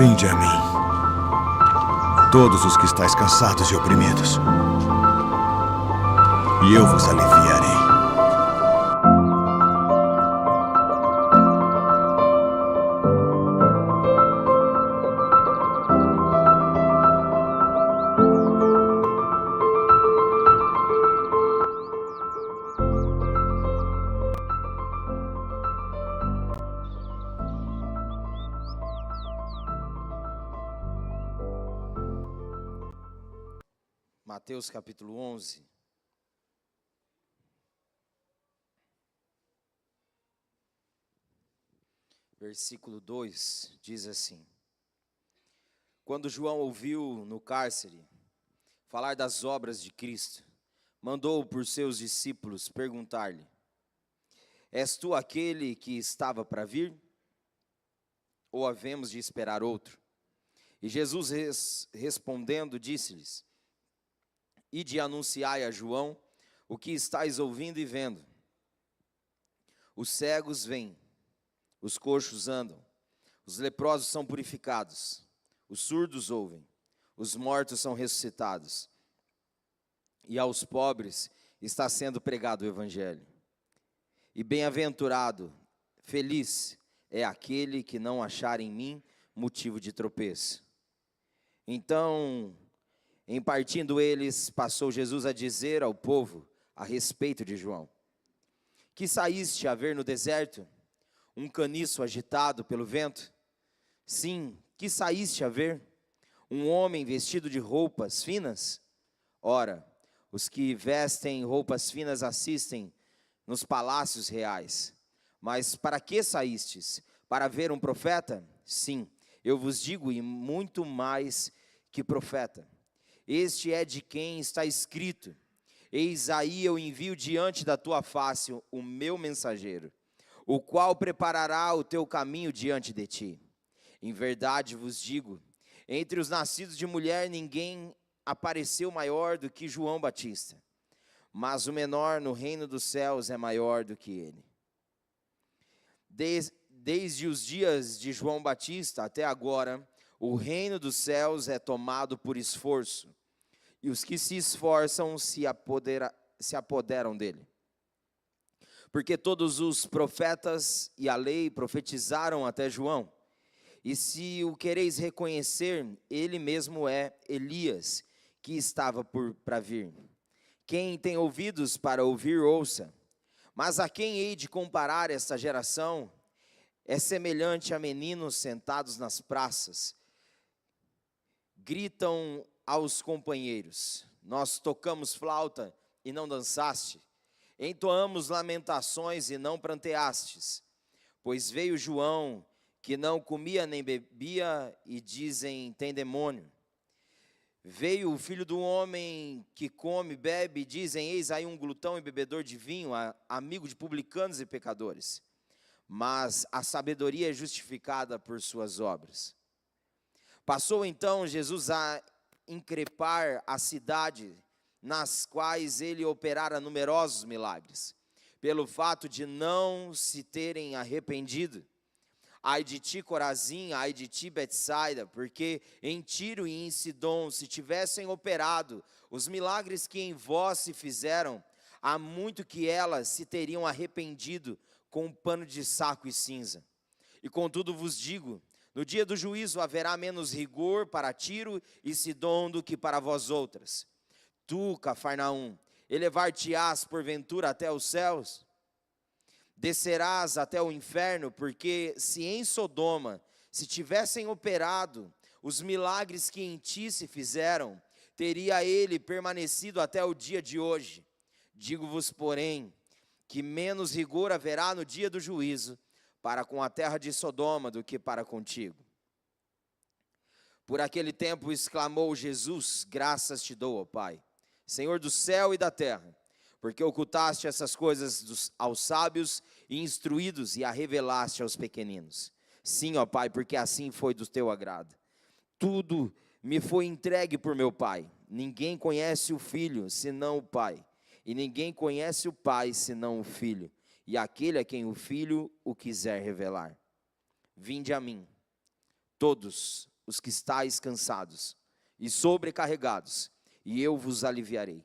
Vinde a mim, todos os que estáis cansados e oprimidos, e eu vos aliviarei. Mateus capítulo 11. Versículo 2 diz assim: Quando João ouviu no cárcere falar das obras de Cristo, mandou por seus discípulos perguntar-lhe: És tu aquele que estava para vir? Ou havemos de esperar outro? E Jesus respondendo disse-lhes: Ide anunciai a João o que estáis ouvindo e vendo. Os cegos vêm, os coxos andam, os leprosos são purificados, os surdos ouvem, os mortos são ressuscitados, e aos pobres está sendo pregado o evangelho. E bem-aventurado, feliz é aquele que não achar em mim motivo de tropeço. Então, em partindo eles, passou Jesus a dizer ao povo a respeito de João: Que saíste a ver no deserto? Um caniço agitado pelo vento? Sim, que saíste a ver? Um homem vestido de roupas finas? Ora, os que vestem roupas finas assistem nos palácios reais. Mas para que saístes? Para ver um profeta? Sim, eu vos digo, e muito mais que profeta. Este é de quem está escrito: Eis aí eu envio diante da tua face o meu mensageiro, o qual preparará o teu caminho diante de ti. Em verdade vos digo, entre os nascidos de mulher ninguém apareceu maior do que João Batista, mas o menor no reino dos céus é maior do que ele. Desde os dias de João Batista até agora, o reino dos céus é tomado por esforço, e os que se esforçam se apoderam dele. Porque todos os profetas e a lei profetizaram até João. E se o quereis reconhecer, ele mesmo é Elias, que estava para vir. Quem tem ouvidos para ouvir, ouça. Mas a quem hei de comparar esta geração? É semelhante a meninos sentados nas praças. Gritam aos companheiros: Nós tocamos flauta e não dançaste, entoamos lamentações e não pranteastes. Pois veio João, que não comia nem bebia, e dizem: tem demônio. Veio o filho do homem, que come e bebe, e dizem: eis aí um glutão e bebedor de vinho, amigo de publicanos e pecadores. Mas a sabedoria é justificada por suas obras. Passou então Jesus a increpar a cidade, nas quais ele operara numerosos milagres, pelo fato de não se terem arrependido. Ai de ti, Corazim, ai de ti, Betsaida, porque em Tiro e em Sidom, se tivessem operado os milagres que em vós se fizeram, há muito que elas se teriam arrependido com um pano de saco e cinza. E contudo vos digo, no dia do juízo haverá menos rigor para Tiro e Sidom do que para vós outras. Tu, Cafarnaum, elevar-te-ás porventura até os céus? Descerás até o inferno, porque se em Sodoma se tivessem operado os milagres que em ti se fizeram, teria ele permanecido até o dia de hoje. Digo-vos, porém, que menos rigor haverá no dia do juízo para com a terra de Sodoma do que para contigo. Por aquele tempo exclamou Jesus: graças te dou, ó Pai, Senhor do céu e da terra, porque ocultaste essas coisas aos sábios e instruídos e a revelaste aos pequeninos. Sim, ó Pai, porque assim foi do teu agrado. Tudo me foi entregue por meu Pai. Ninguém conhece o Filho, senão o Pai. E ninguém conhece o Pai, senão o Filho, e aquele a quem o Filho o quiser revelar. Vinde a mim, todos os que estáis cansados e sobrecarregados, e eu vos aliviarei.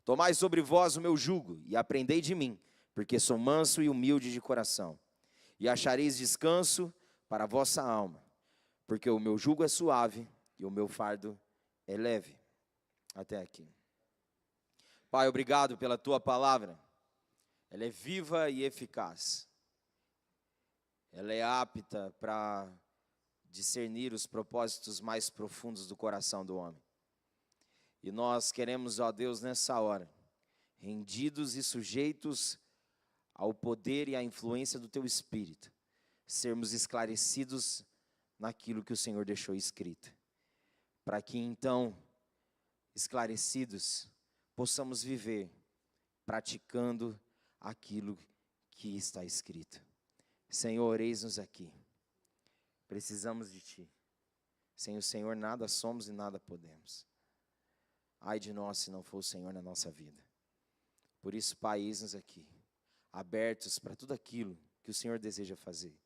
Tomai sobre vós o meu jugo e aprendei de mim, porque sou manso e humilde de coração, e achareis descanso para a vossa alma, porque o meu jugo é suave e o meu fardo é leve. Até aqui. Pai, obrigado pela tua palavra. Ela é viva e eficaz. Ela é apta para discernir os propósitos mais profundos do coração do homem. E nós queremos, ó Deus, nessa hora, rendidos e sujeitos ao poder e à influência do teu Espírito, sermos esclarecidos naquilo que o Senhor deixou escrito, para que então, esclarecidos, possamos viver praticando aquilo que está escrito. Senhor, eis-nos aqui. Precisamos de Ti. Sem o Senhor nada somos e nada podemos. Ai de nós se não for o Senhor na nossa vida. Por isso, Pai, eis-nos aqui, abertos para tudo aquilo que o Senhor deseja fazer.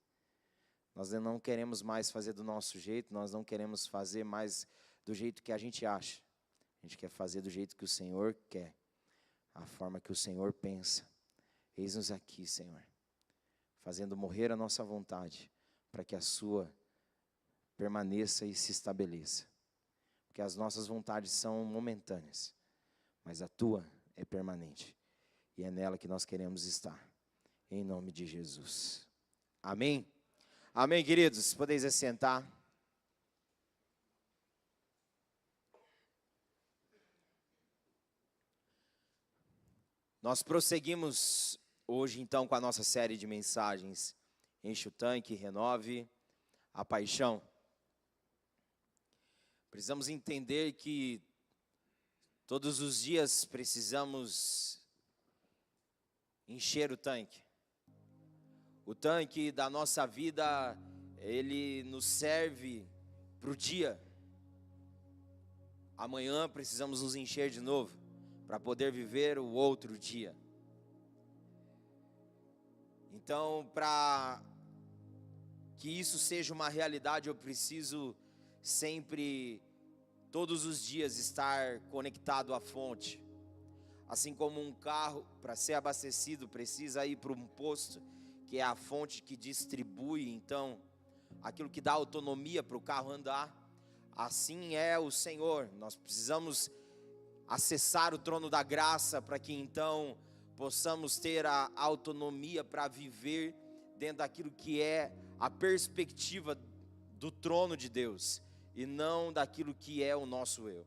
Nós não queremos mais fazer do nosso jeito, nós não queremos fazer mais do jeito que a gente acha. A gente quer fazer do jeito que o Senhor quer, a forma que o Senhor pensa. Eis-nos aqui, Senhor, fazendo morrer a nossa vontade, para que a sua permaneça e se estabeleça. Porque as nossas vontades são momentâneas, mas a tua é permanente. E é nela que nós queremos estar. Em nome de Jesus. Amém? Amém, queridos? Podeis assentar. Nós prosseguimos hoje, então, com a nossa série de mensagens. Enche o tanque, renove a paixão. Precisamos entender que todos os dias precisamos encher o tanque. O tanque da nossa vida, ele nos serve para o dia. Amanhã precisamos nos encher de novo, para poder viver o outro dia. Então, para que isso seja uma realidade, eu preciso sempre, todos os dias, estar conectado à fonte. Assim como um carro, para ser abastecido, precisa ir para um posto, que é a fonte que distribui, então, aquilo que dá autonomia para o carro andar. Assim é o Senhor. Nós precisamos acessar o trono da graça, para que então possamos ter a autonomia para viver dentro daquilo que é a perspectiva do trono de Deus, e não daquilo que é o nosso eu.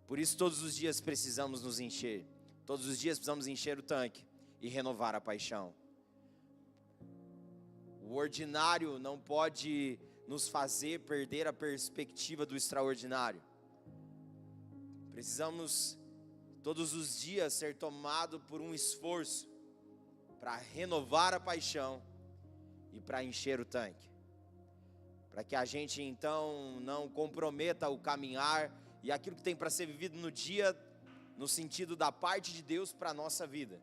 Por isso todos os dias precisamos nos encher, todos os dias precisamos encher o tanque e renovar a paixão. O ordinário não pode nos fazer perder a perspectiva do extraordinário. Precisamos todos os dias ser tomados por um esforço para renovar a paixão e para encher o tanque, para que a gente então não comprometa o caminhar e aquilo que tem para ser vivido no dia, no sentido da parte de Deus para a nossa vida,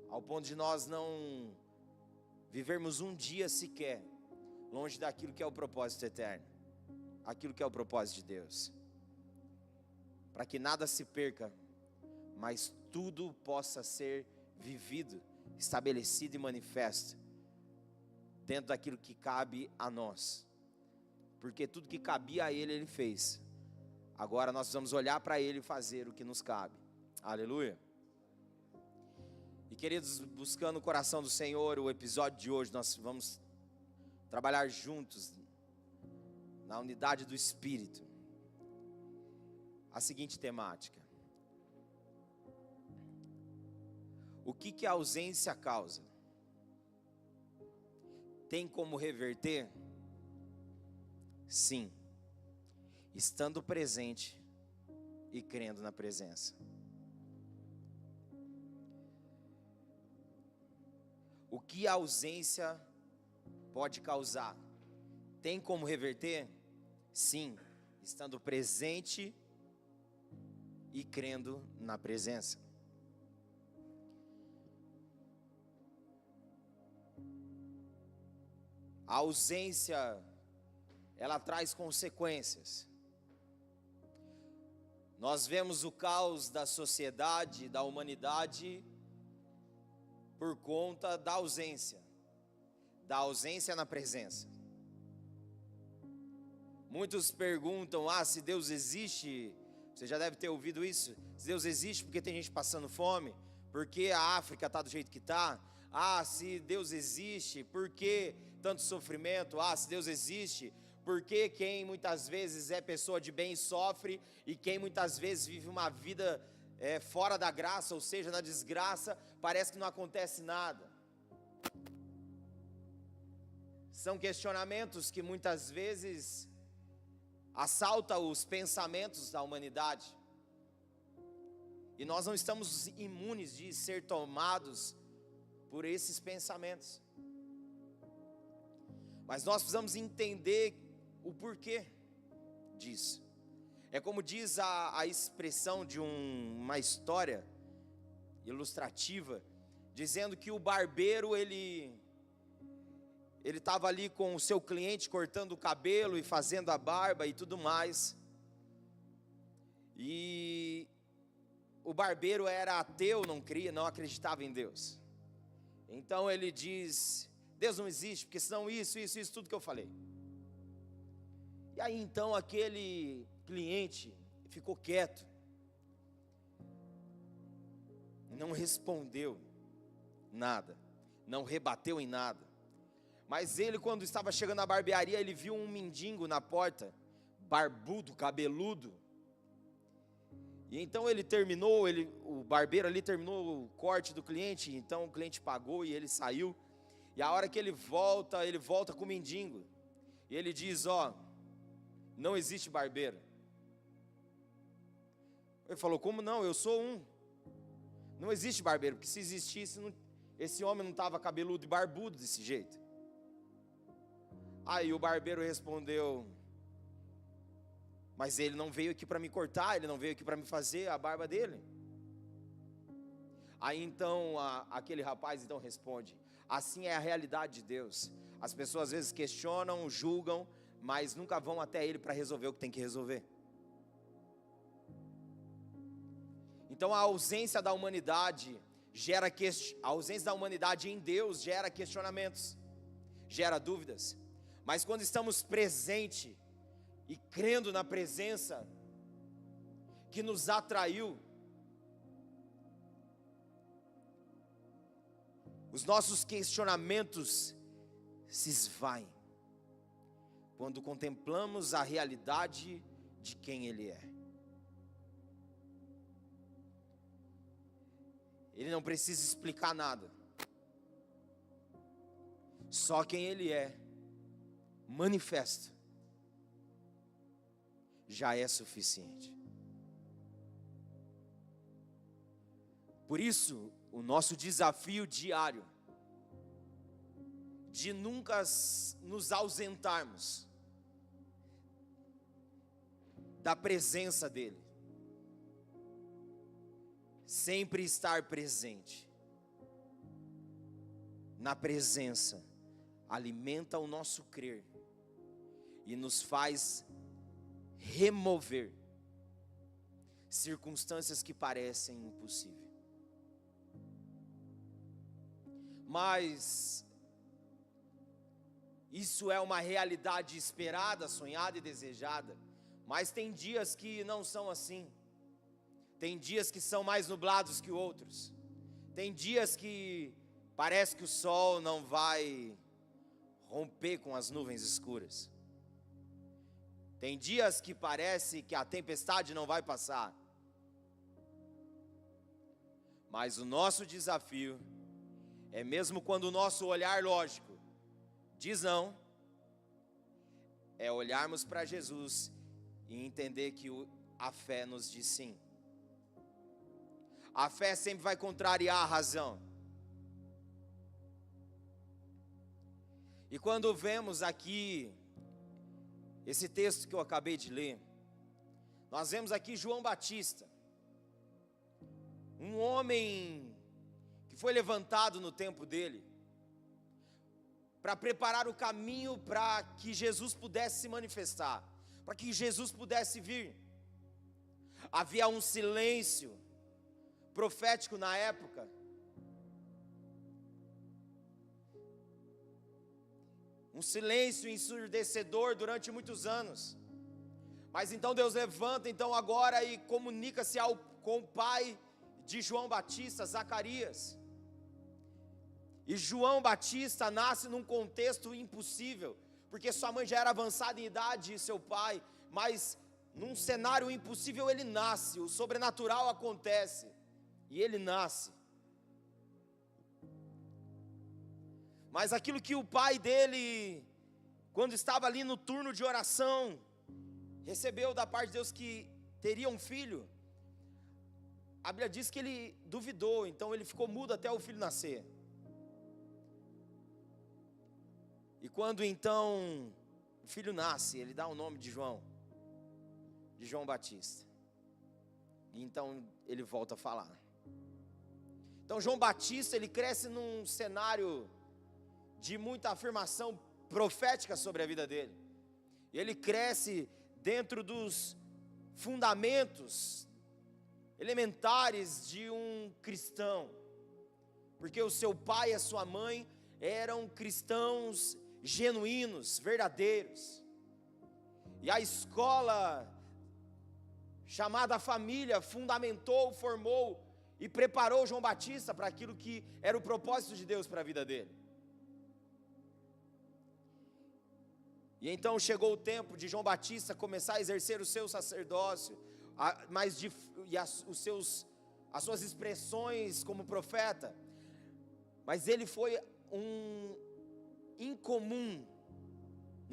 ao ponto de nós não vivermos um dia sequer longe daquilo que é o propósito eterno, aquilo que é o propósito de Deus, para que nada se perca, mas tudo possa ser vivido, estabelecido e manifesto dentro daquilo que cabe a nós, porque tudo que cabia a Ele, Ele fez. Agora nós vamos olhar para Ele e fazer o que nos cabe. Aleluia. E queridos, buscando o coração do Senhor, o episódio de hoje nós vamos trabalhar juntos na unidade do Espírito a seguinte temática: o que a ausência causa? Tem como reverter? Sim, estando presente e crendo na presença. O que a ausência pode causar? Tem como reverter? Sim, estando presente e crendo na presença. A ausência ela traz consequências. Nós vemos o caos da sociedade, da humanidade, por conta da ausência na presença. Muitos perguntam, se Deus existe, você já deve ter ouvido isso, se Deus existe porque tem gente passando fome, porque a África está do jeito que está, se Deus existe, por que tanto sofrimento, se Deus existe, porque quem muitas vezes é pessoa de bem sofre, e quem muitas vezes vive uma vida fora da graça, ou seja, na desgraça, parece que não acontece nada. São questionamentos que muitas vezes assaltam os pensamentos da humanidade, e nós não estamos imunes de ser tomados por esses pensamentos, mas nós precisamos entender o porquê disso. É como diz a expressão de uma história ilustrativa, dizendo que o barbeiro, ele estava ali com o seu cliente cortando o cabelo e fazendo a barba e tudo mais, e o barbeiro era ateu, não acreditava em Deus. Então ele diz, Deus não existe, porque senão isso, tudo que eu falei. E aí então aquele cliente ficou quieto, não respondeu nada, não rebateu em nada. Mas ele, quando estava chegando na barbearia, ele viu um mendigo na porta, barbudo, cabeludo. E então ele terminou, o barbeiro ali terminou o corte do cliente, então o cliente pagou e ele saiu. E a hora que ele volta com o mendigo. E ele diz, não existe barbeiro. Ele falou, como não? Eu sou um. Não existe barbeiro, porque se existisse, esse homem não estava cabeludo e barbudo desse jeito. Aí o barbeiro respondeu, mas ele não veio aqui para me cortar, ele não veio aqui para me fazer a barba dele. Aí então aquele rapaz então responde, assim é a realidade de Deus. As pessoas às vezes questionam, julgam, mas nunca vão até Ele para resolver o que tem que resolver. Então a ausência da humanidade a ausência da humanidade em Deus gera questionamentos, gera dúvidas. Mas quando estamos presentes e crendo na presença que nos atraiu, os nossos questionamentos se esvaem quando contemplamos a realidade de quem Ele é. Ele não precisa explicar nada. Só quem Ele é, manifesto, já é suficiente. Por isso, o nosso desafio diário de nunca nos ausentarmos da presença dEle, sempre estar presente na presença, alimenta o nosso crer e nos faz remover circunstâncias que parecem impossíveis. Mas isso é uma realidade esperada, sonhada e desejada. Mas tem dias que não são assim. Tem dias que são mais nublados que outros. Tem dias que parece que o sol não vai romper com as nuvens escuras. Tem dias que parece que a tempestade não vai passar. Mas o nosso desafio é, mesmo quando o nosso olhar lógico diz não, é olharmos para Jesus e entender que a fé nos diz sim. A fé sempre vai contrariar a razão. E quando vemos aqui esse texto que eu acabei de ler, nós vemos aqui João Batista, um homem que foi levantado no tempo dele para preparar o caminho para que Jesus pudesse se manifestar, para que Jesus pudesse vir. Havia um silêncio profético na época. Um silêncio ensurdecedor durante muitos anos. Mas então Deus levanta então agora e comunica-se com o pai de João Batista, Zacarias. E João Batista nasce num contexto impossível, porque sua mãe já era avançada em idade e seu pai, mas num cenário impossível ele nasce, o sobrenatural acontece, e ele nasce. Mas aquilo que o pai dele, quando estava ali no turno de oração, recebeu da parte de Deus que teria um filho, a Bíblia diz que ele duvidou, então ele ficou mudo até o filho nascer. E quando então o filho nasce, ele dá o nome de João Batista. E então ele volta a falar. Então João Batista, ele cresce num cenário de muita afirmação profética sobre a vida dele. Ele cresce dentro dos fundamentos elementares de um cristão, porque o seu pai e a sua mãe eram cristãos genuínos, verdadeiros, e a escola chamada família fundamentou, formou e preparou João Batista para aquilo que era o propósito de Deus para a vida dele. E então chegou o tempo de João Batista começar a exercer o seu sacerdócio, as suas expressões como profeta. Mas ele foi um incomum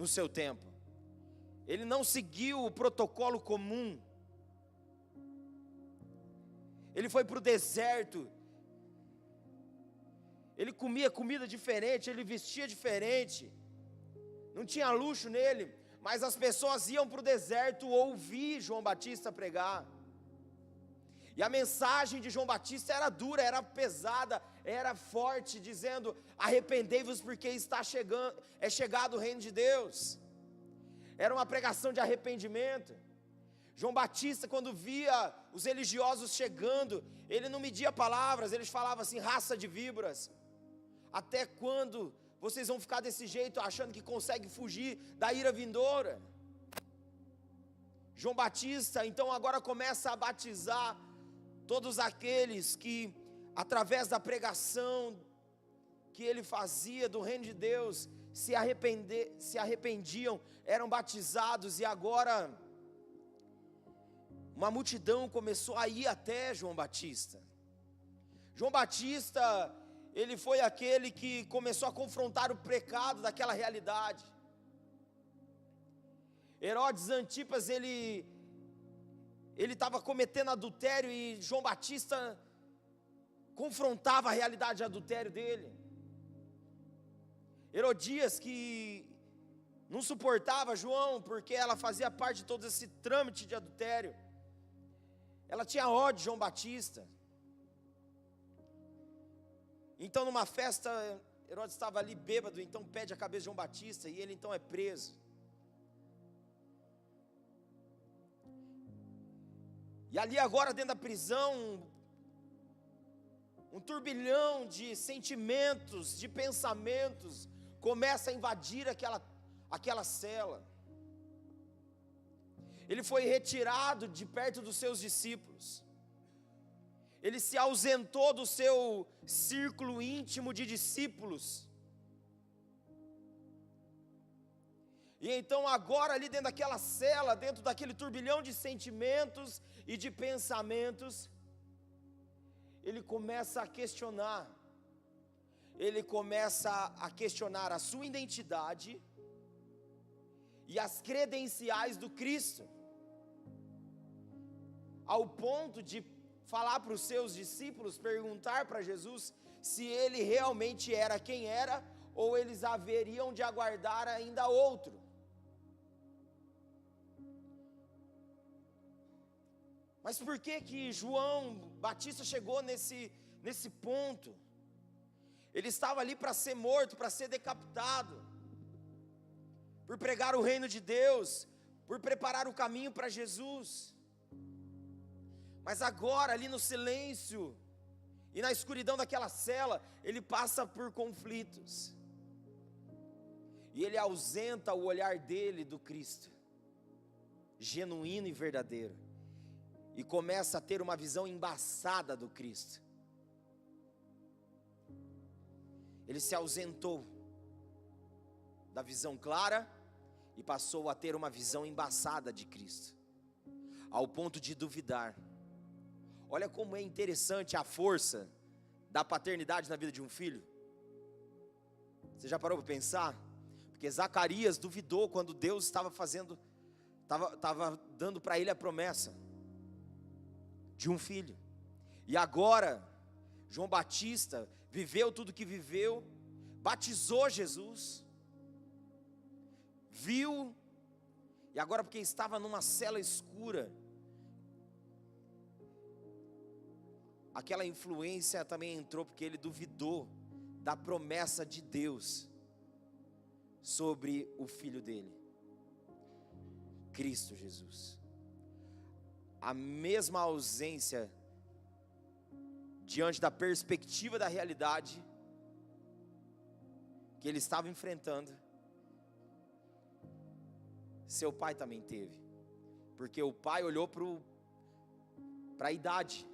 no seu tempo. Ele não seguiu o protocolo comum. Ele foi para o deserto. Ele comia comida diferente, ele vestia diferente. Não tinha luxo nele, mas as pessoas iam para o deserto ouvir João Batista pregar. E a mensagem de João Batista era dura, era pesada, era forte, dizendo: arrependei-vos porque é chegado o reino de Deus. Era uma pregação de arrependimento. João Batista, quando via os religiosos chegando, ele não media palavras, ele falava assim: raça de víboras, até quando vocês vão ficar desse jeito, achando que consegue fugir da ira vindoura? João Batista então agora começa a batizar todos aqueles que, através da pregação que ele fazia do reino de Deus, se arrependiam, eram batizados. E agora uma multidão começou a ir até João Batista. João Batista, ele foi aquele que começou a confrontar o pecado daquela realidade. Herodes Antipas, ele estava cometendo adultério, e João Batista confrontava a realidade de adultério dele. Herodias, que não suportava João, porque ela fazia parte de todo esse trâmite de adultério, ela tinha ódio de João Batista. Então numa festa, Herodes estava ali bêbado, então pede a cabeça de João Batista, e ele então é preso. E ali agora dentro da prisão, um turbilhão de sentimentos, de pensamentos, começa a invadir aquela cela. Ele foi retirado de perto dos seus discípulos. Ele se ausentou do seu círculo íntimo de discípulos. E então agora ali dentro daquela cela, dentro daquele turbilhão de sentimentos e de pensamentos, ele começa a questionar. Ele começa a questionar a sua identidade e as credenciais do Cristo, ao ponto de falar para os seus discípulos, perguntar para Jesus se ele realmente era quem era, ou eles haveriam de aguardar ainda outro. Mas por que João Batista chegou nesse ponto? Ele estava ali para ser morto, para ser decapitado, por pregar o reino de Deus, por preparar o caminho para Jesus. Mas agora, ali no silêncio e na escuridão daquela cela, ele passa por conflitos. E ele ausenta o olhar dele do Cristo, genuíno e verdadeiro, e começa a ter uma visão embaçada do Cristo. Ele se ausentou da visão clara e passou a ter uma visão embaçada de Cristo, ao ponto de duvidar. Olha como é interessante a força da paternidade na vida de um filho. Você já parou para pensar? Porque Zacarias duvidou quando Deus estava dando para ele a promessa de um filho. E agora, João Batista viveu tudo que viveu, batizou Jesus, viu, e agora porque estava numa cela escura, aquela influência também entrou, porque ele duvidou da promessa de Deus sobre o filho dele, Cristo Jesus. A mesma ausência diante da perspectiva da realidade que ele estava enfrentando, seu pai também teve, porque o pai olhou para a idade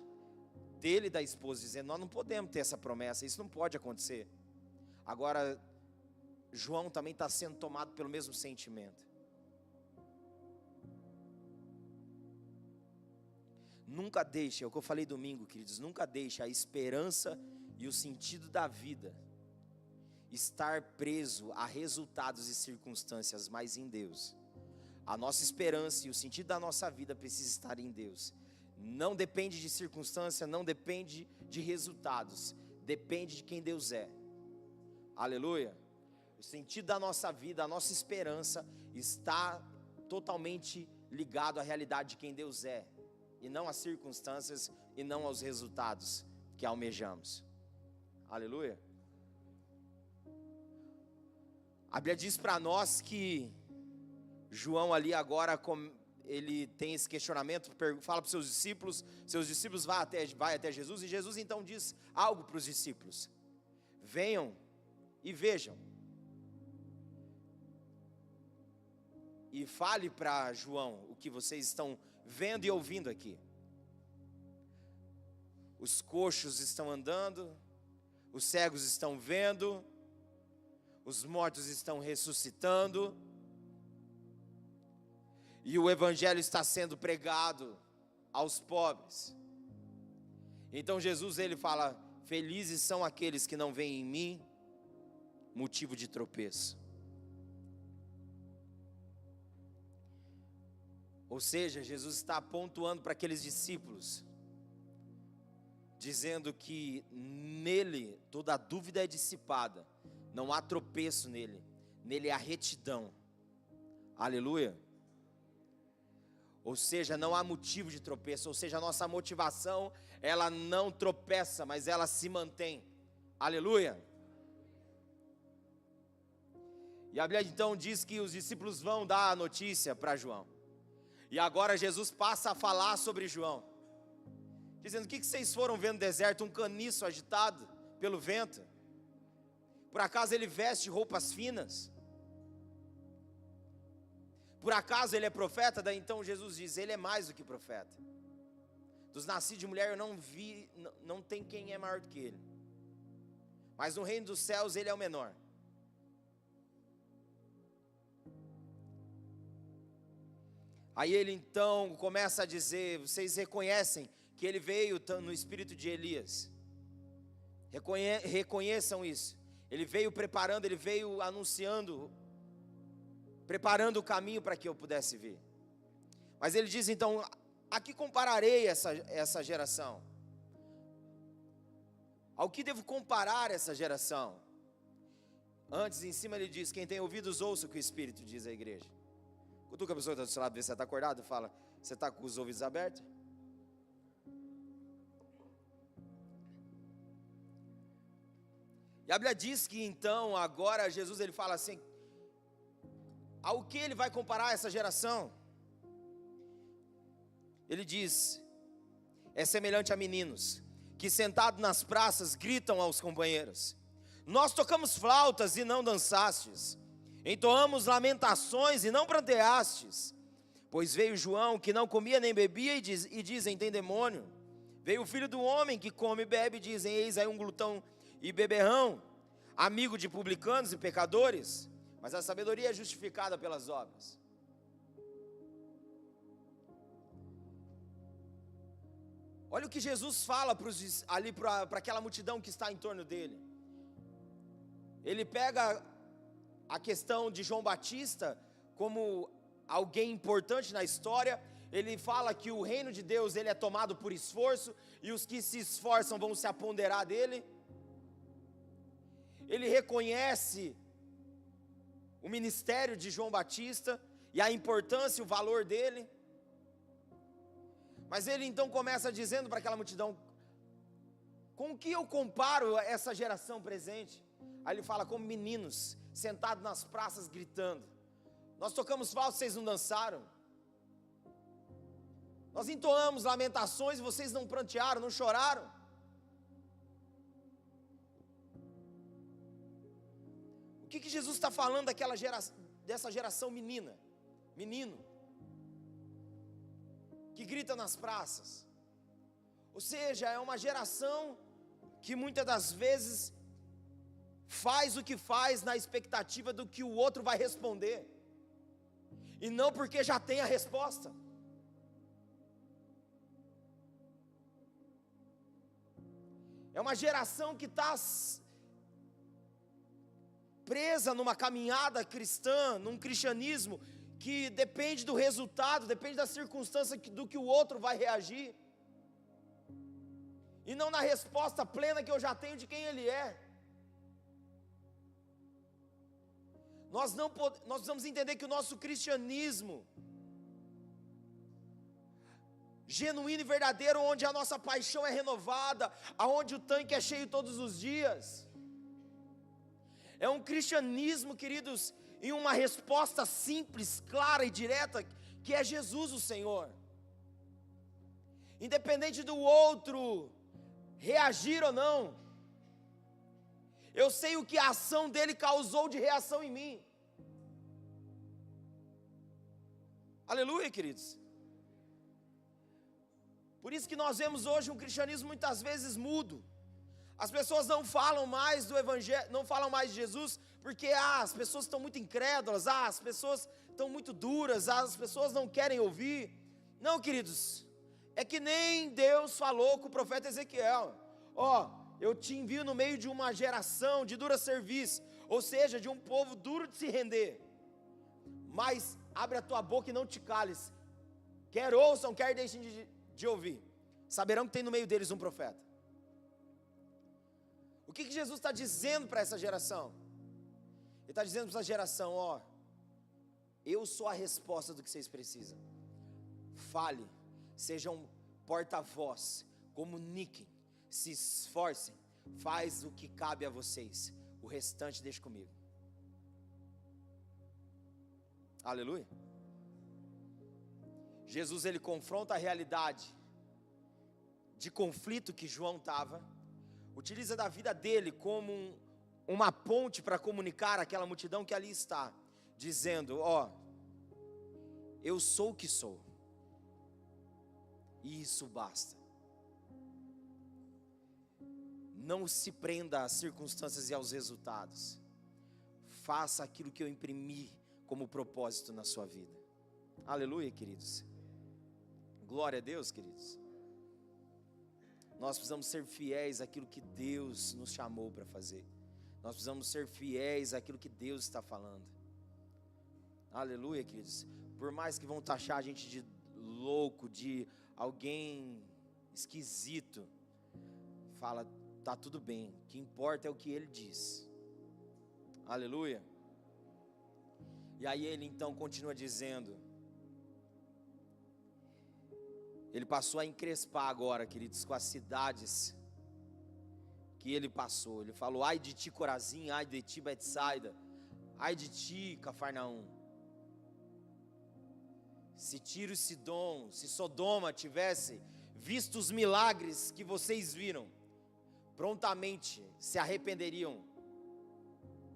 dele e da esposa, dizendo: nós não podemos ter essa promessa, isso não pode acontecer. Agora João também está sendo tomado pelo mesmo sentimento. Nunca deixe, é o que eu falei domingo, queridos, nunca deixe a esperança e o sentido da vida estar preso a resultados e circunstâncias, mas em Deus. A nossa esperança e o sentido da nossa vida precisa estar em Deus. Não depende de circunstância, não depende de resultados, depende de quem Deus é. Aleluia. O sentido da nossa vida, a nossa esperança está totalmente ligado à realidade de quem Deus é, e não às circunstâncias e não aos resultados que almejamos. Aleluia. A Bíblia diz para nós que João ali agora, ele tem esse questionamento, fala para os seus discípulos vai até Jesus, e Jesus então diz algo para os discípulos: venham e vejam. E fale para João o que vocês estão vendo e ouvindo aqui. Os coxos estão andando, os cegos estão vendo, os mortos estão ressuscitando, e o evangelho está sendo pregado aos pobres. Então Jesus, ele fala: felizes são aqueles que não veem em mim motivo de tropeço. Ou seja, Jesus está pontuando para aqueles discípulos, dizendo que nele toda dúvida é dissipada, não há tropeço nele há retidão. Aleluia. Ou seja, não há motivo de tropeço, ou seja, a nossa motivação, ela não tropeça, mas ela se mantém. Aleluia. E a Bíblia então diz que os discípulos vão dar a notícia para João. E agora Jesus passa a falar sobre João, dizendo: o que vocês foram vendo no deserto? Um caniço agitado pelo vento? Por acaso ele veste roupas finas? Por acaso ele é profeta? Daí então Jesus diz: ele é mais do que profeta. Dos nascidos de mulher eu não vi, não tem quem é maior do que ele, mas no reino dos céus ele é o menor. Aí ele então começa a dizer: vocês reconhecem que ele veio no espírito de Elias? Reconheçam isso. Ele veio preparando, ele veio anunciando, preparando o caminho para que eu pudesse vir. Mas ele diz então: a que compararei essa geração? Ao que devo comparar essa geração? Antes, em cima ele diz: quem tem ouvidos ouça o que o Espírito diz à igreja. Cutuca a pessoa que está do seu lado, vê se você está acordado, fala: você está com os ouvidos abertos? E a Bíblia diz que então, agora Jesus ele fala assim, ao que ele vai comparar essa geração? Ele diz, é semelhante a meninos, que sentados nas praças gritam aos companheiros, nós tocamos flautas e não dançastes, entoamos lamentações e não pranteastes, pois veio João que não comia nem bebia e dizem, tem demônio, veio o filho do homem que come e bebe e dizem, eis aí um glutão e beberrão, amigo de publicanos e pecadores, mas a sabedoria é justificada pelas obras. Olha o que Jesus fala para aquela multidão que está em torno dele. Ele pega a questão de João Batista como alguém importante na história. Ele fala que o reino de Deus ele é tomado por esforço, e os que se esforçam vão se apoderar dele. Ele reconhece o ministério de João Batista e a importância e o valor dele. Mas ele então começa dizendo para aquela multidão, com o que eu comparo essa geração presente? Aí ele fala, como meninos, sentados nas praças gritando, nós tocamos flauta, vocês não dançaram, nós entoamos lamentações e vocês não prantearam, não choraram. O que Jesus está falando dessa geração menino, que grita nas praças? Ou seja, é uma geração que muitas das vezes faz o que faz na expectativa do que o outro vai responder, e não porque já tem a resposta. É uma geração que está presa numa caminhada cristã, num cristianismo que depende do resultado, depende da circunstância do que o outro vai reagir, e não na resposta plena que eu já tenho de quem ele é. Nós precisamos entender que o nosso cristianismo genuíno e verdadeiro, onde a nossa paixão é renovada, aonde o tanque é cheio todos os dias, é um cristianismo, queridos, em uma resposta simples, clara e direta, que é Jesus o Senhor. Independente do outro reagir ou não, eu sei o que a ação dele causou de reação em mim. Aleluia, queridos. Por isso que nós vemos hoje um cristianismo muitas vezes mudo. As pessoas não falam mais do evangelho, não falam mais de Jesus, porque as pessoas estão muito incrédulas, as pessoas estão muito duras, as pessoas não querem ouvir. Não, queridos, é que nem Deus falou com o profeta Ezequiel, eu te envio no meio de uma geração de dura serviço, ou seja, de um povo duro de se render, mas abre a tua boca e não te cales, quer ouçam, quer deixem de ouvir, saberão que tem no meio deles um profeta. O que Jesus está dizendo para essa geração? Ele está dizendo para essa geração, eu sou a resposta do que vocês precisam. Fale, sejam porta-voz, comuniquem, se esforcem, faz o que cabe a vocês, o restante deixe comigo. Aleluia. Jesus ele confronta a realidade de conflito que João estava, utiliza da vida dele como uma ponte para comunicar àquela multidão que ali está, dizendo, eu sou o que sou, e isso basta. Não se prenda às circunstâncias e aos resultados, faça aquilo que eu imprimi como propósito na sua vida. Aleluia, queridos. Glória a Deus, queridos. Nós precisamos ser fiéis àquilo que Deus nos chamou para fazer. Nós precisamos ser fiéis àquilo que Deus está falando. Aleluia, queridos. Por mais que vão taxar a gente de louco, de alguém esquisito, fala, tá tudo bem, o que importa é o que Ele diz. Aleluia. E aí ele então continua dizendo, ele passou a encrespar agora, queridos, com as cidades que ele passou. Ele falou: ai de ti, Corazim, ai de ti, Betsaida, ai de ti, Cafarnaum. Se Tiro e Sidom, se Sodoma tivesse visto os milagres que vocês viram, prontamente se arrependeriam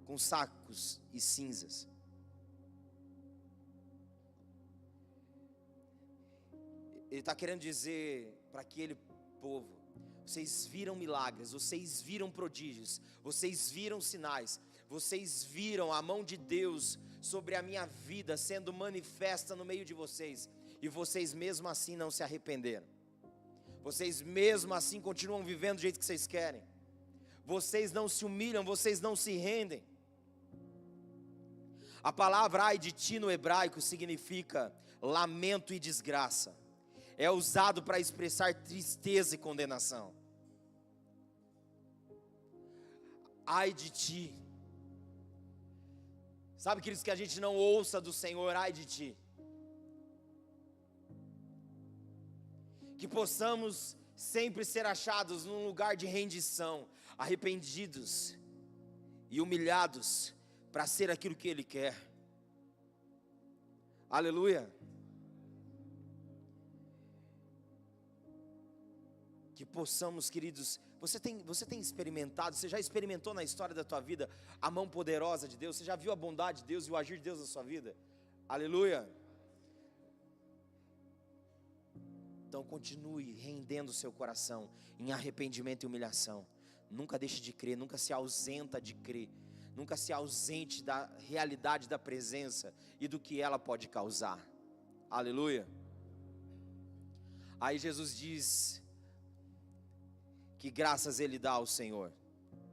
com sacos e cinzas. Ele está querendo dizer para aquele povo: vocês viram milagres, vocês viram prodígios, vocês viram sinais, vocês viram a mão de Deus sobre a minha vida sendo manifesta no meio de vocês, e vocês mesmo assim não se arrependeram. Vocês mesmo assim continuam vivendo do jeito que vocês querem. Vocês não se humilham, vocês não se rendem. A palavra ai de ti no hebraico significa lamento e desgraça. É usado para expressar tristeza e condenação. Ai de ti. Sabe, queridos, que a gente não ouça do Senhor: ai de ti. Que possamos sempre ser achados num lugar de rendição, arrependidos e humilhados para ser aquilo que Ele quer. Aleluia. Que possamos, queridos, você tem experimentado, você já experimentou na história da tua vida a mão poderosa de Deus? Você já viu a bondade de Deus e o agir de Deus na sua vida? Aleluia. Então continue rendendo o seu coração em arrependimento e humilhação. Nunca deixe de crer, nunca se ausenta de crer, nunca se ausente da realidade da presença e do que ela pode causar. Aleluia. Aí Jesus diz que graças Ele dá ao Senhor,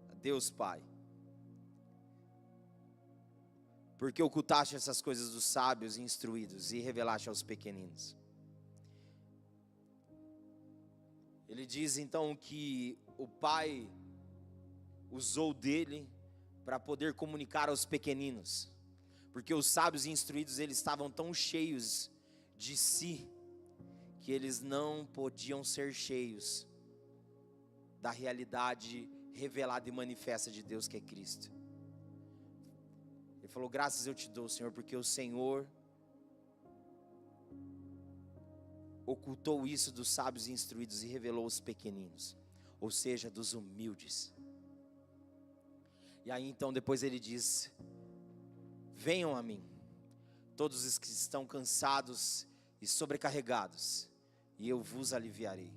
a Deus Pai, porque ocultaste essas coisas dos sábios e instruídos e revelaste aos pequeninos. Ele diz então que o Pai usou dele para poder comunicar aos pequeninos, porque os sábios e instruídos, eles estavam tão cheios de si, que eles não podiam ser cheios da realidade revelada e manifesta de Deus, que é Cristo. Ele falou: graças eu te dou, Senhor, porque o Senhor ocultou isso dos sábios e instruídos e revelou aos pequeninos, ou seja, dos humildes. E aí então depois ele diz: venham a mim, todos os que estão cansados e sobrecarregados, e eu vos aliviarei.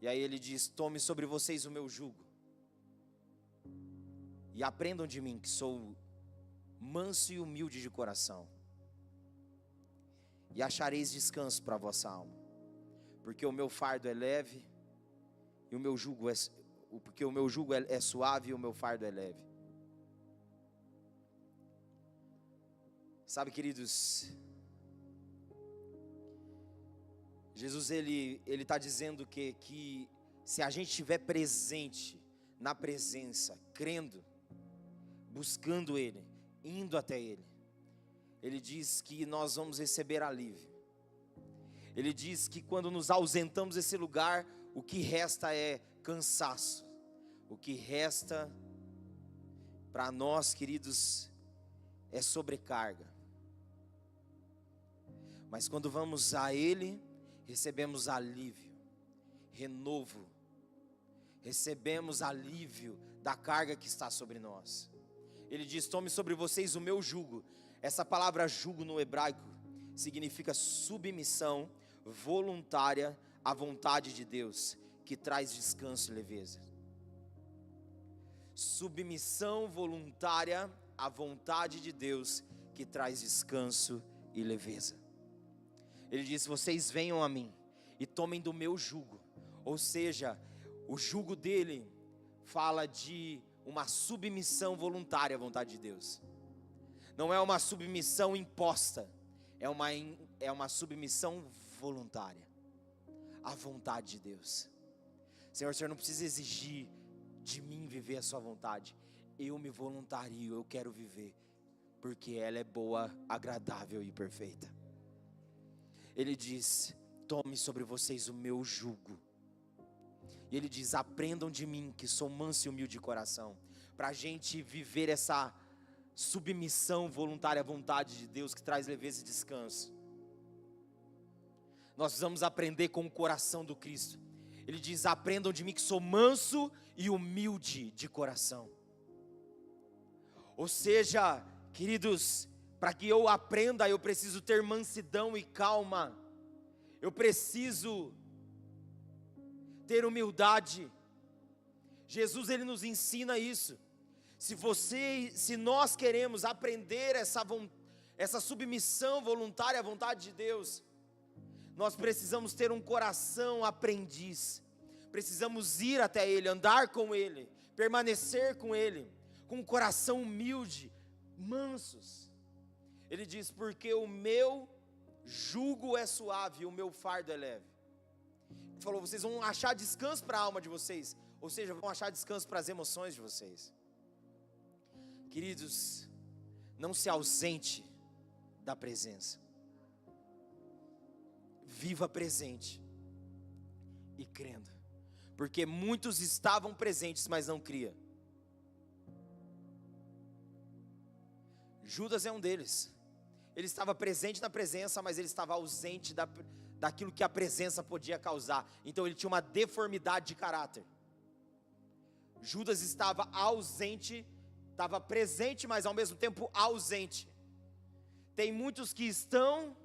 E aí ele diz: tome sobre vocês o meu jugo, e aprendam de mim, que sou manso e humilde de coração, e achareis descanso para a vossa alma, porque o meu fardo é leve, e o meu jugo é suave, e o meu fardo é leve. Sabe, queridos, Jesus ele está dizendo que se a gente estiver presente na presença, crendo, buscando Ele, indo até Ele, Ele diz que nós vamos receber alívio. Ele diz que quando nos ausentamos desse lugar, o que resta é cansaço. O que resta para nós, queridos, é sobrecarga. Mas quando vamos a Ele, recebemos alívio, renovo, recebemos alívio da carga que está sobre nós. Ele diz: tome sobre vocês o meu jugo. Essa palavra jugo no hebraico significa submissão voluntária à vontade de Deus, que traz descanso e leveza. Submissão voluntária à vontade de Deus, que traz descanso e leveza. Ele diz: vocês venham a mim e tomem do meu jugo. Ou seja, o jugo dele fala de uma submissão voluntária à vontade de Deus. Não é uma submissão imposta, é uma submissão voluntária à vontade de Deus. Senhor, o Senhor não precisa exigir de mim viver a sua vontade. Eu me voluntario, eu quero viver, porque ela é boa, agradável e perfeita. Ele diz: tome sobre vocês o meu jugo. E ele diz: aprendam de mim, que sou manso e humilde de coração. Para a gente viver essa submissão voluntária à vontade de Deus, que traz leveza e descanso, nós precisamos aprender com o coração do Cristo. Ele diz: aprendam de mim, que sou manso e humilde de coração. Ou seja, queridos, para que eu aprenda, eu preciso ter mansidão e calma. Eu preciso ter humildade. Jesus, ele nos ensina isso. Se nós queremos aprender essa submissão voluntária à vontade de Deus, nós precisamos ter um coração aprendiz. Precisamos ir até Ele, andar com Ele, permanecer com Ele, com um coração humilde, mansos. Ele diz: porque o meu jugo é suave, o meu fardo é leve. Ele falou: vocês vão achar descanso para a alma de vocês, ou seja, vão achar descanso para as emoções de vocês. Queridos, não se ausente da presença. Viva presente e crendo, porque muitos estavam presentes, mas não criam. Judas é um deles. Ele estava presente na presença, mas ele estava ausente daquilo que a presença podia causar. Então ele tinha uma deformidade de caráter. Judas estava ausente, estava presente, mas ao mesmo tempo ausente. Tem muitos que estão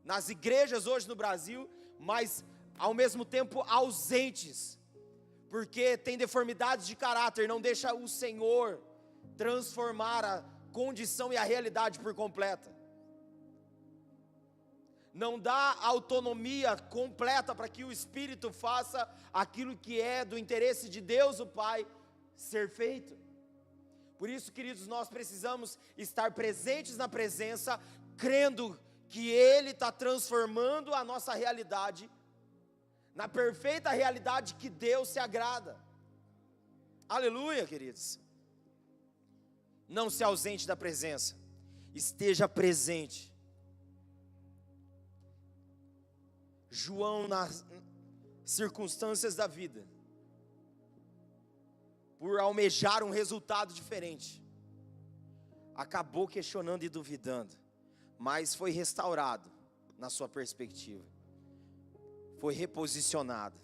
nas igrejas hoje no Brasil, mas ao mesmo tempo ausentes, porque tem deformidades de caráter, não deixa o Senhor transformar a condição e a realidade por completa. Não dá autonomia completa para que o Espírito faça aquilo que é do interesse de Deus o Pai ser feito. Por isso, queridos, nós precisamos estar presentes na presença, crendo que Ele está transformando a nossa realidade na perfeita realidade que Deus se agrada. Aleluia, queridos. Não se ausente da presença, esteja presente. João, nas circunstâncias da vida, por almejar um resultado diferente, acabou questionando e duvidando, mas foi restaurado na sua perspectiva, foi reposicionado.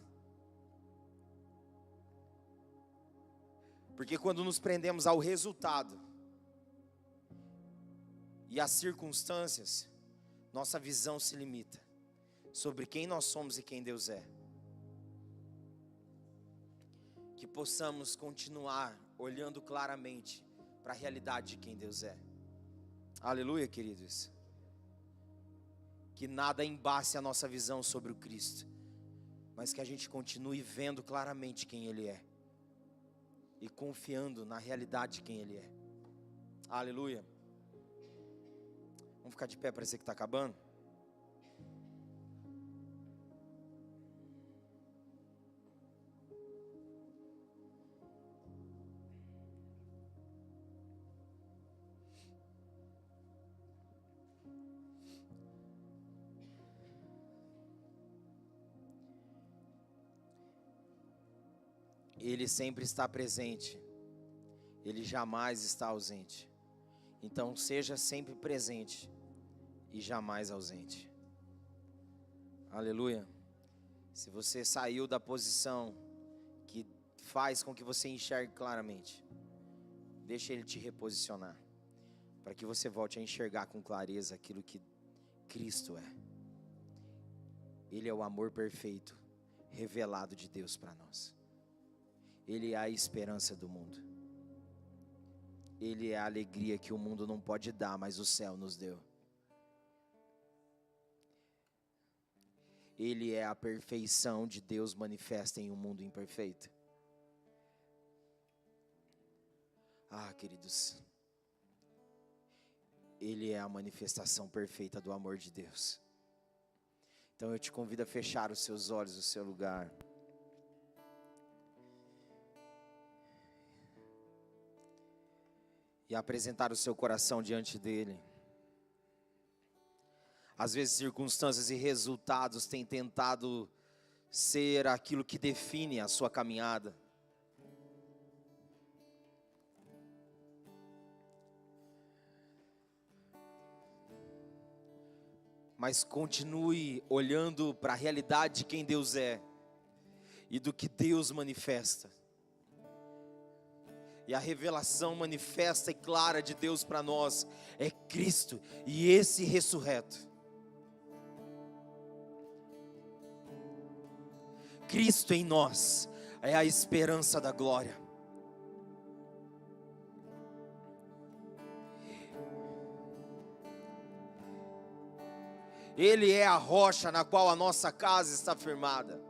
Porque quando nos prendemos ao resultado e às circunstâncias, nossa visão se limita sobre quem nós somos e quem Deus é. Que possamos continuar olhando claramente para a realidade de quem Deus é. Aleluia, queridos. Que nada embace a nossa visão sobre o Cristo, mas que a gente continue vendo claramente quem Ele é e confiando na realidade de quem Ele é. Aleluia. Vamos ficar de pé, parece que está acabando. Ele sempre está presente, Ele jamais está ausente. Então seja sempre presente e jamais ausente. Aleluia. Se você saiu da posição que faz com que você enxergue claramente, deixa Ele te reposicionar, para que você volte a enxergar com clareza aquilo que Cristo é. Ele é o amor perfeito revelado de Deus para nós. Ele é a esperança do mundo. Ele é a alegria que o mundo não pode dar, mas o céu nos deu. Ele é a perfeição de Deus manifesta em um mundo imperfeito. Ah, queridos, Ele é a manifestação perfeita do amor de Deus. Então eu te convido a fechar os seus olhos, o seu lugar. E apresentar o seu coração diante dEle. Às vezes circunstâncias e resultados têm tentado ser aquilo que define a sua caminhada. Mas continue olhando para a realidade de quem Deus é e do que Deus manifesta. E a revelação manifesta e clara de Deus para nós é Cristo e esse ressurreto. Cristo em nós é a esperança da glória. Ele é a rocha na qual a nossa casa está firmada.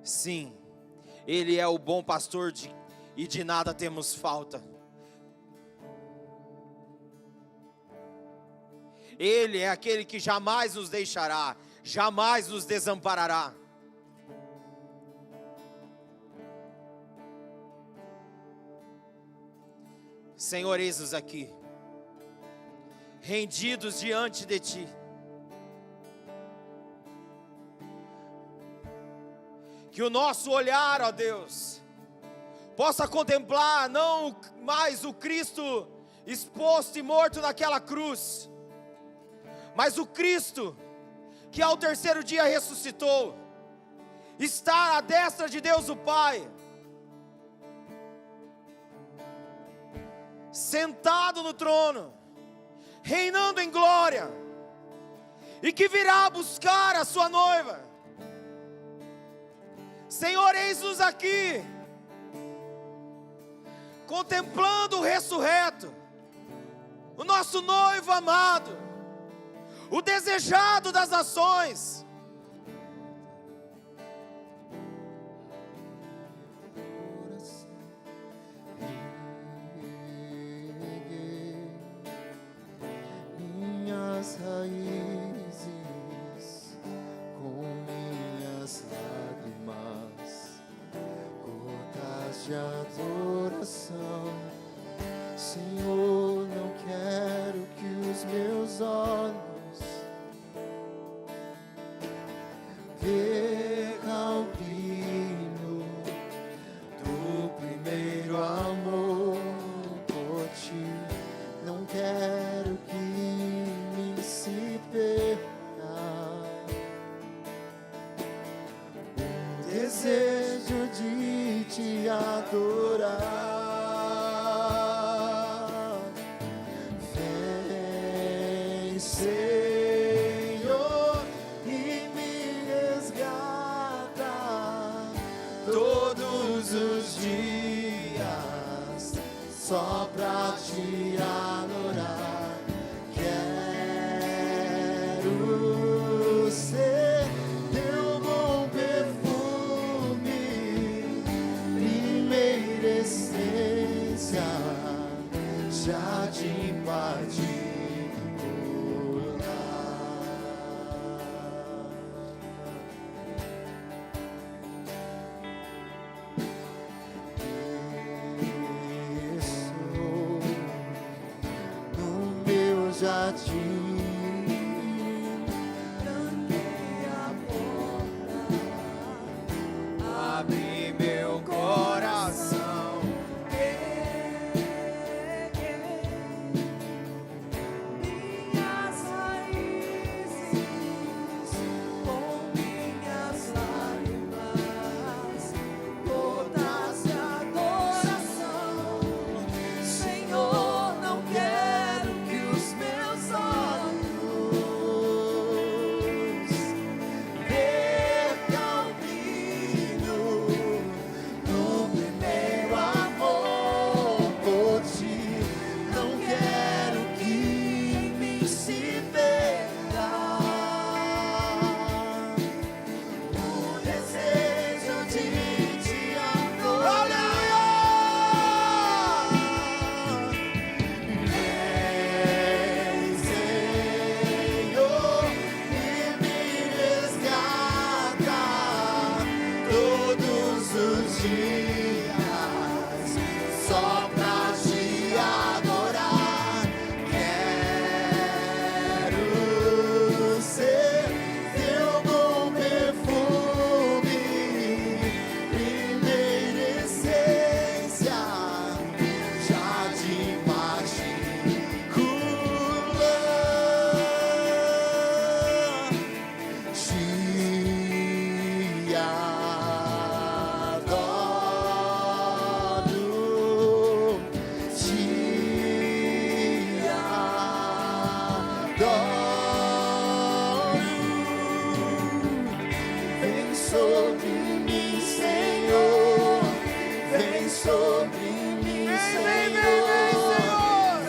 Sim, Ele é o bom pastor e de nada temos falta. Ele é aquele que jamais nos deixará, jamais nos desamparará. Senhor, eis-nos aqui, rendidos diante de Ti. Que o nosso olhar, ó Deus, possa contemplar não mais o Cristo exposto e morto naquela cruz, mas o Cristo que ao terceiro dia ressuscitou, está à destra de Deus o Pai, sentado no trono, reinando em glória, e que virá buscar a sua noiva. Senhor, eis-nos aqui, contemplando o ressurreto, o nosso noivo amado, o desejado das nações. Minhas raízes com minhas lágrimas, gotas de adoração. Senhor, não quero que os meus olhos vejam o brilho do primeiro amor por Ti. Não quero que me se perca o desejo de Te adorar. Vem, Senhor, e me resgata todos os dias, só pra Te adorar. Quero ser Teu bom perfume, primeira essência, jardim particular. Estou no meu jardim, tranquei a porta, Abre meu coração, minhas raízes com minhas lágrimas, gotas de adoração. Senhor, não quero que os meus olhos percam o brilho do primeiro amor por Ti. Não quero que me se perca o desejo de Te adorar. Vem, Senhor, e me resgata todos os dias, só pra Te adorar. Quero adoro. Vem sobre mim, Senhor. Vem sobre mim, Senhor.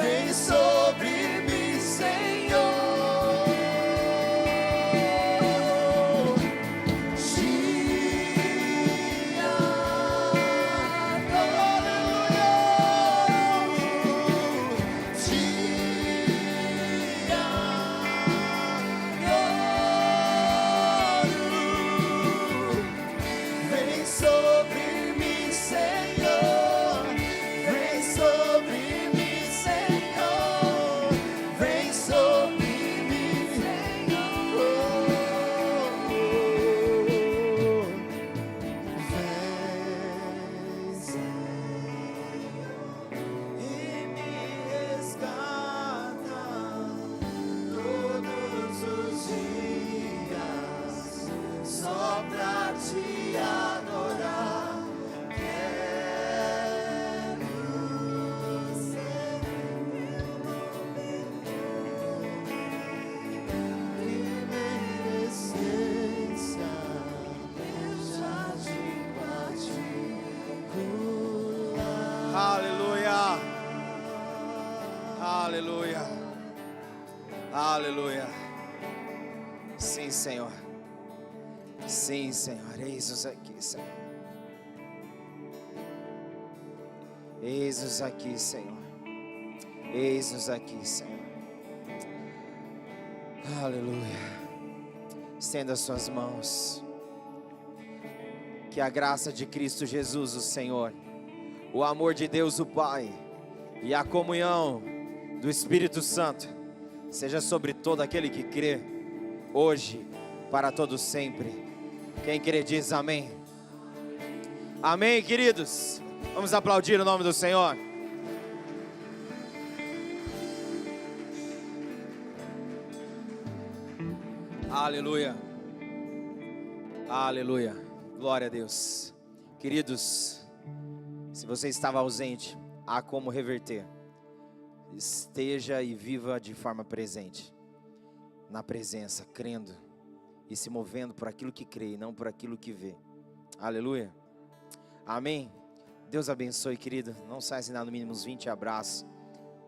Vem sobre mim, Senhor. Te adoro. Vem sobre mim, Senhor. Vem sobre mim, Senhor. Vem sobre mim, Senhor. Vem e me resgata todos os dias, só pra te adorar. Quero ser primeira essência, jardim particular. Aleluia. Aleluia. Aleluia. Sim, Senhor. Sim, Senhor. Eis-nos aqui, Senhor. Eis-nos aqui, Senhor. Eis-nos aqui, Senhor. Aleluia. Estenda as suas mãos. Que a graça de Cristo Jesus, o Senhor, o amor de Deus, o Pai, e a comunhão do Espírito Santo seja sobre todo aquele que crê, hoje, para todos sempre. Quem crê diz amém. Amém, queridos. Vamos aplaudir o nome do Senhor. Aleluia. Aleluia. Glória a Deus. Queridos, se você estava ausente, há como reverter. Esteja e viva de forma presente, na presença, crendo e se movendo por aquilo que crê e não por aquilo que vê. Aleluia. Amém. Deus abençoe, querido. Não saia sem dar no mínimo uns 20 abraços.